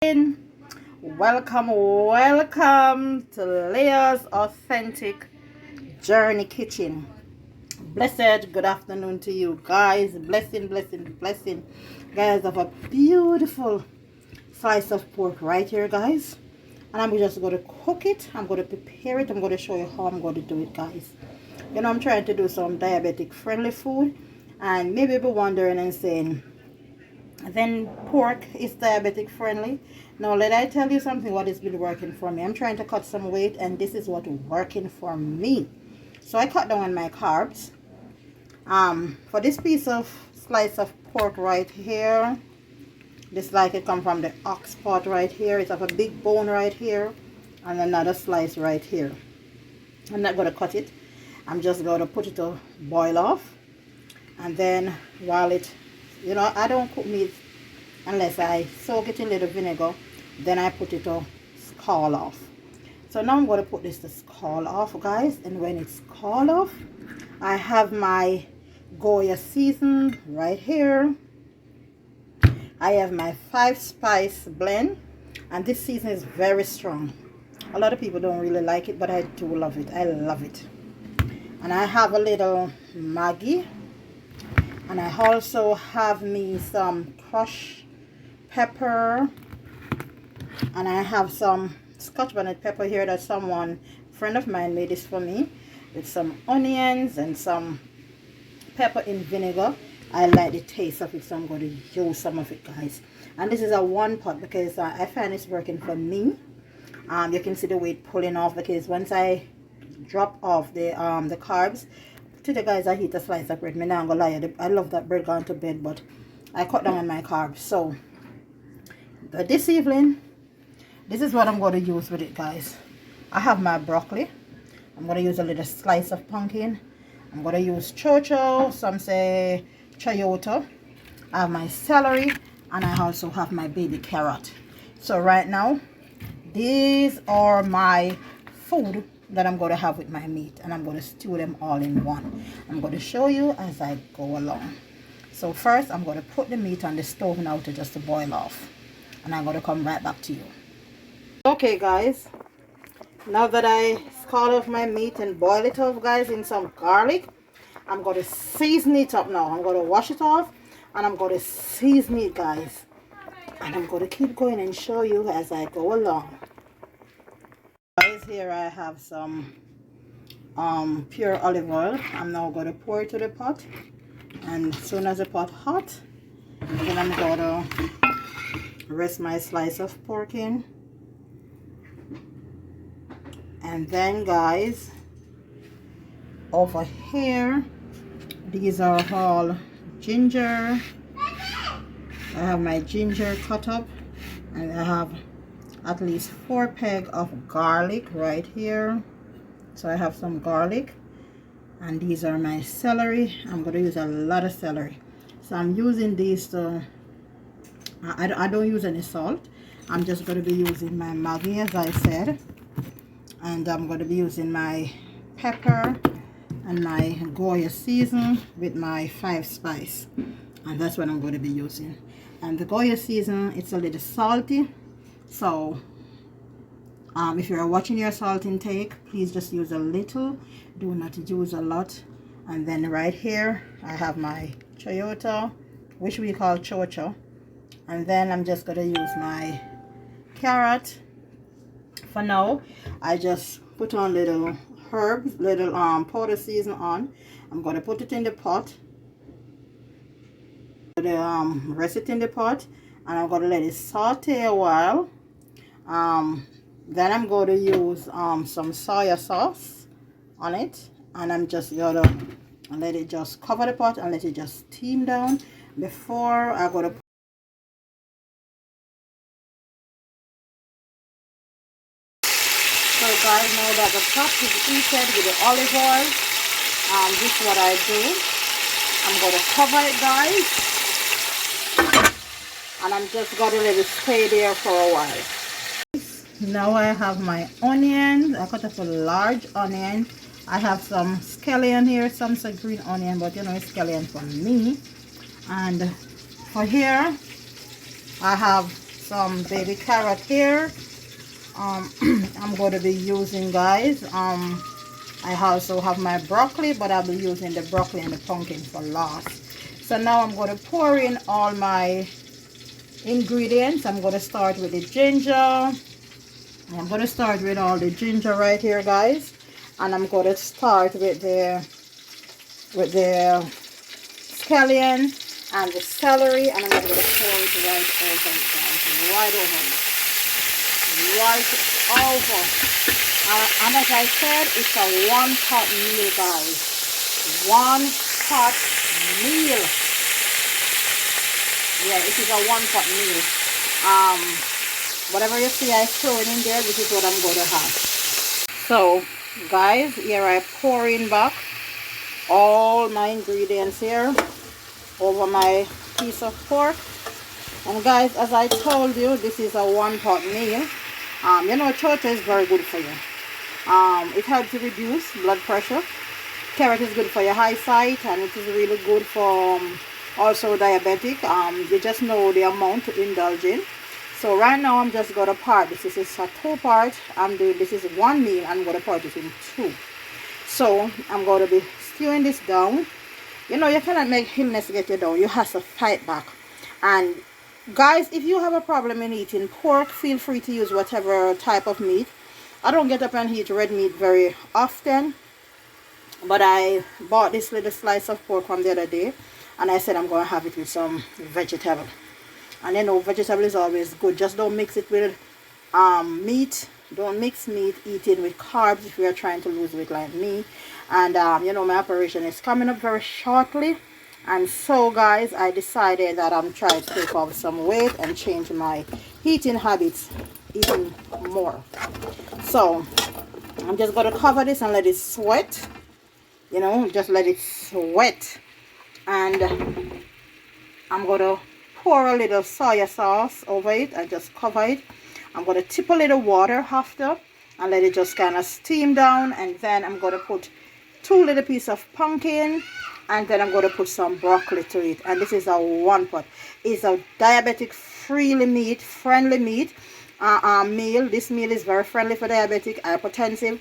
Welcome to Leah's Authentic Journey Kitchen. Blessed good afternoon to you guys. Blessing. Guys, have a beautiful slice of pork right here, guys. And I'm just going to cook it. I'm going to prepare it. I'm going to show you how I'm going to do it, guys. You know, I'm trying to do some diabetic friendly food. And maybe you'll be wondering and saying, then pork is diabetic friendly. Now let I tell you something what has been working for me. I'm trying to cut some weight and this is what working for me. So I cut down on my carbs. For this piece of slice of pork right here, this like it come from the ox part right here. It's have a big bone right here and another slice right here. I'm not going to cut it. I'm just going to put it to boil off, and then while it, you know, I don't cook meat unless I soak it in little vinegar, then I put it to scald off. So now I'm going to put this to scald off, guys, and when it's scald off, I have my Goya season right here. I have my 5-spice blend, and this season is very strong. A lot of people don't really like it, but I do love it. I love it. And I have a little Maggi, and I also have me some crushed pepper, and I have some Scotch bonnet pepper here that a friend of mine made this for me, with some onions and some pepper in vinegar. I like the taste of it, so I'm going to use some of it, guys. And this is a 1 pot because I find it's working for me. You can see the weight pulling off because once I drop off the carbs, today, guys, I eat a slice of bread. Me not gonna lie, I love that bread going to bed, but I cut down on my carbs. So this evening, this is what I'm going to use with it, guys. I have my broccoli. I'm going to use a little slice of pumpkin. I'm going to use chocho, some say chayote. I have my celery, and I also have my baby carrot. So right now, these are my food that I'm going to have with my meat, and I'm going to stew them all in one. I'm going to show you as I go along. So first, I'm going to put the meat on the stove now to just boil off, and I'm going to come right back to you. Okay, guys, now that I scald off my meat and boil it off, guys, in some garlic, I'm going to season it up now. I'm going to wash it off, and I'm going to season it, guys, and I'm going to keep going and show you as I go along. Guys, here I have some pure olive oil. I'm now going to pour it to the pot, and as soon as the pot hot, then I'm going to rest my slice of pork in. And then, guys, over here, these are all ginger. I have my ginger cut up, and I have at least 4 pegs of garlic right here. So I have some garlic, and these are my celery. I'm going to use a lot of celery, so I'm using these to I don't use any salt. I'm just going to be using my Maggi, as I said, and I'm going to be using my pepper and my Goya season with my 5-spice, and that's what I'm going to be using. And the Goya season, it's a little salty, so if you're watching your salt intake, please just use a little, do not use a lot. And then right here I have my chayote, which we call chocho, and then I'm just going to use my carrot. For now, I just put on little herbs, little powder season on. I'm going to put it in the pot, rest it in the pot, and I'm going to let it saute a while. Then I'm going to use some soya sauce on it, and I'm just going to let it just cover the pot and let it just steam down before I go to. So guys, now that the pot is heated with the olive oil, this is what I do. I'm going to cover it, guys, and I'm just going to let it stay there for a while. Now I have my onions. I cut up a large onion. I have some scallion here, some say green onion, but you know it's scallion for me. And for here I have some baby carrot here. I'm going to be using, guys, I also have my broccoli, but I'll be using the broccoli and the pumpkin for last. So now I'm going to pour in all my ingredients. I'm going to start with the ginger. I'm going to start with all the ginger right here, guys, and I'm going to start with the scallion and the celery, and I'm going to pour it right over it, guys, right over it, right over. And as I said, it's a one-pot meal, guys. One-pot meal. Yeah, it is a one-pot meal. Whatever you see I throw it in there, this is what I'm going to have. So, guys, here I pour in back all my ingredients here over my piece of pork. And guys, as I told you, this is a one-pot meal. You know, chocha is very good for you. It helps to reduce blood pressure. Carrot is good for your eyesight, and it is really good for also diabetic. You just know the amount to indulge in. So right now I'm just going to part this. This is a 2-part. This is one meal. I'm going to part it in 2. So I'm going to be stewing this down. You know, you cannot make illness get you down. You have to fight back. And guys, if you have a problem in eating pork, feel free to use whatever type of meat. I don't get up and eat red meat very often, but I bought this little slice of pork from the other day, and I said I'm going to have it with some vegetable. And you know, vegetable is always good. Just don't mix it with meat. Don't mix meat. Eat it with carbs if you are trying to lose weight like me. And you know, my operation is coming up very shortly, and so guys, I decided that I'm trying to take off some weight and change my eating habits, eating more. So I'm just going to cover this and let it sweat. You know, just let it sweat. And I'm going to pour a little soy sauce over it and just cover it. I'm going to tip a little water after and let it just kind of steam down. And then I'm going to put 2 little pieces of pumpkin, and then I'm going to put some broccoli to it. And this is a 1-pot. It's a diabetic friendly meal. This meal is very friendly for diabetic, hypertensive.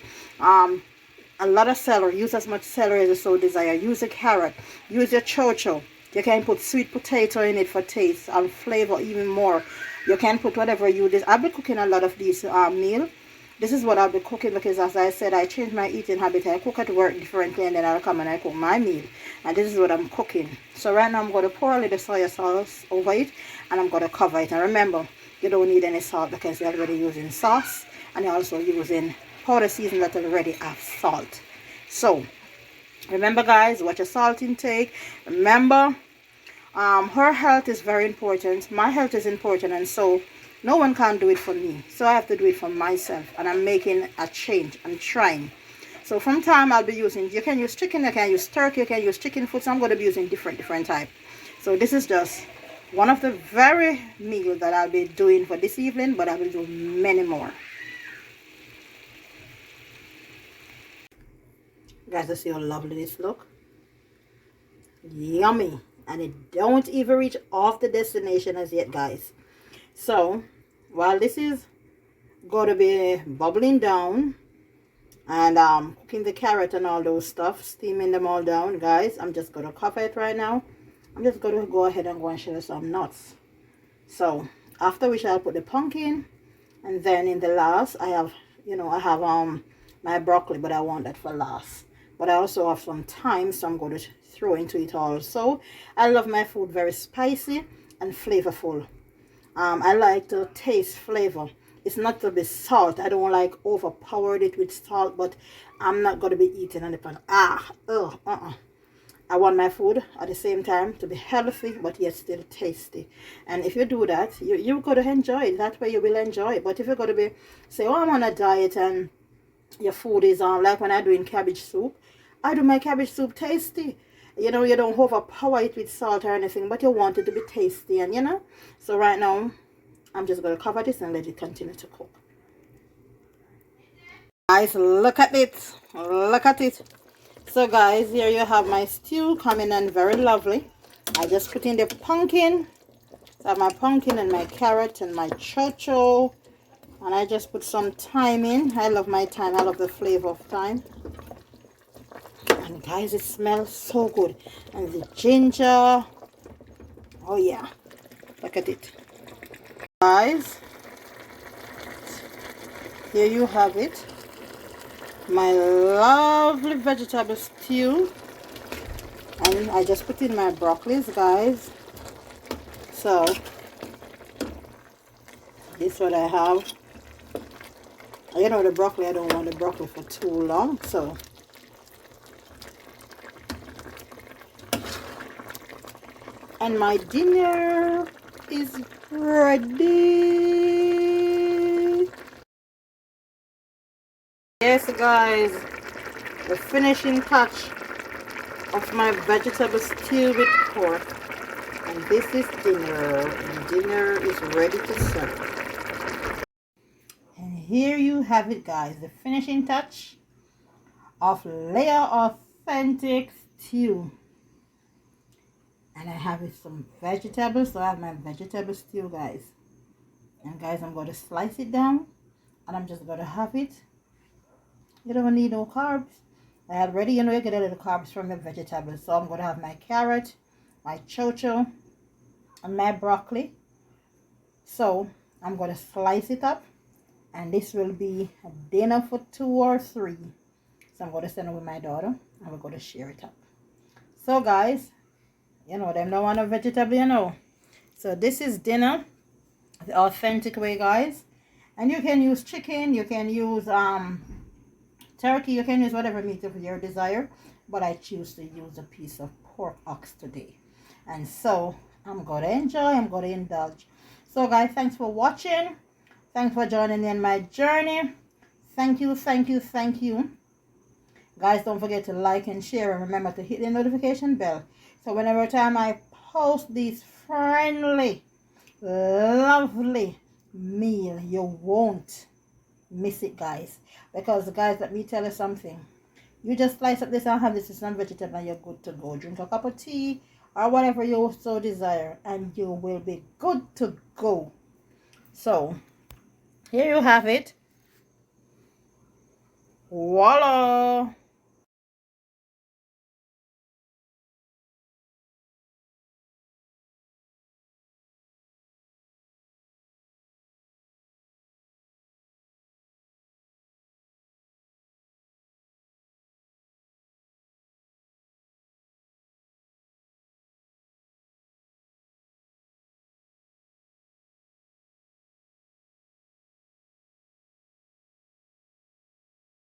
A lot of celery. Use as much celery as you so desire. Use a carrot. Use your chocho. You can put sweet potato in it for taste and flavor even more. You can put whatever you do. I've been cooking a lot of these meal. This is what I'll be cooking because, as I said, I changed my eating habit. I cook at work differently, and then I'll come and I cook my meal. And this is what I'm cooking. So right now I'm going to pour a little soy sauce over it, and I'm going to cover it. And remember, you don't need any salt because you're already using sauce, and you're also using powder season that already have salt. So remember, guys, watch your salt intake. Remember, her health is very important. My health is important, and so no one can do it for me. So I have to do it for myself, and I'm making a change. I'm trying. So from time I'll be using, you can use chicken, you can use turkey, you can use chicken food. So I'm going to be using different type. So this is just one of the very meals that I'll be doing for this evening, but I will do many more. Guys, let's see how lovely this look. Yummy. And it don't even reach off the destination as yet, guys. So while this is going to be bubbling down and cooking the carrot and all those stuff, steaming them all down, guys, I'm just going to cover it right now. I'm just going to go ahead and go and shell some nuts. So after which I'll put the pumpkin, and then in the last I have, you know, I have my broccoli, but I want that for last. But I also have some thyme, so I'm going to throw into it also. I love my food very spicy and flavorful. I like to taste flavor. It's not to be salt. I don't like overpowered it with salt, but I'm not going to be eating on the pan. I want my food at the same time to be healthy, but yet still tasty. And if you do that, you're going to enjoy it. That way you will enjoy it. But if you're going to be, say, oh, I'm on a diet and your food is like when I do in cabbage soup, I do my cabbage soup tasty. You know, you don't overpower it with salt or anything, but you want it to be tasty, and you know. So right now, I'm just going to cover this and let it continue to cook. Guys, look at it. Look at it. So guys, here you have my stew coming in very lovely. I just put in the pumpkin So I have my pumpkin and my carrot and my chocho. And I just put some thyme in. I love my thyme. I love the flavor of thyme. And guys, it smells so good. And the ginger. Oh yeah. Look at it. Guys, here you have it. My lovely vegetable stew. And I just put in my broccolis, guys. So this is what I have. You know, the broccoli, I don't want the broccoli for too long, so and my dinner is ready. Yes guys, the finishing touch of my vegetable stew with pork, and this is dinner, and dinner is ready to serve. And here you have it guys, the finishing touch of Leah authentic stew. And I have some vegetables, so I have my vegetable stew guys. And guys, I'm going to slice it down and I'm just going to have it. You don't need no carbs. I already, you get a little carbs from the vegetables. So I'm going to have my carrot, my chocho, and my broccoli. So I'm going to slice it up. And this will be a dinner for 2 or 3. So I'm going to send it with my daughter. And we're going to share it up. So guys, them don't want a vegetable, So this is dinner the authentic way, guys. And you can use chicken, you can use turkey, you can use whatever meat of your desire, but I choose to use a piece of pork ox today. And so I'm gonna enjoy, I'm gonna indulge. So guys, thanks for watching, thanks for joining in my journey. Thank you guys. Don't forget to like and share, and remember to hit the notification bell, so whenever time I post these friendly, lovely meal, you won't miss it, guys. Because guys, let me tell you something, you just slice up this and have this as vegetable and you're good to go. Drink a cup of tea or whatever you so desire and you will be good to go. So here you have it. Voila.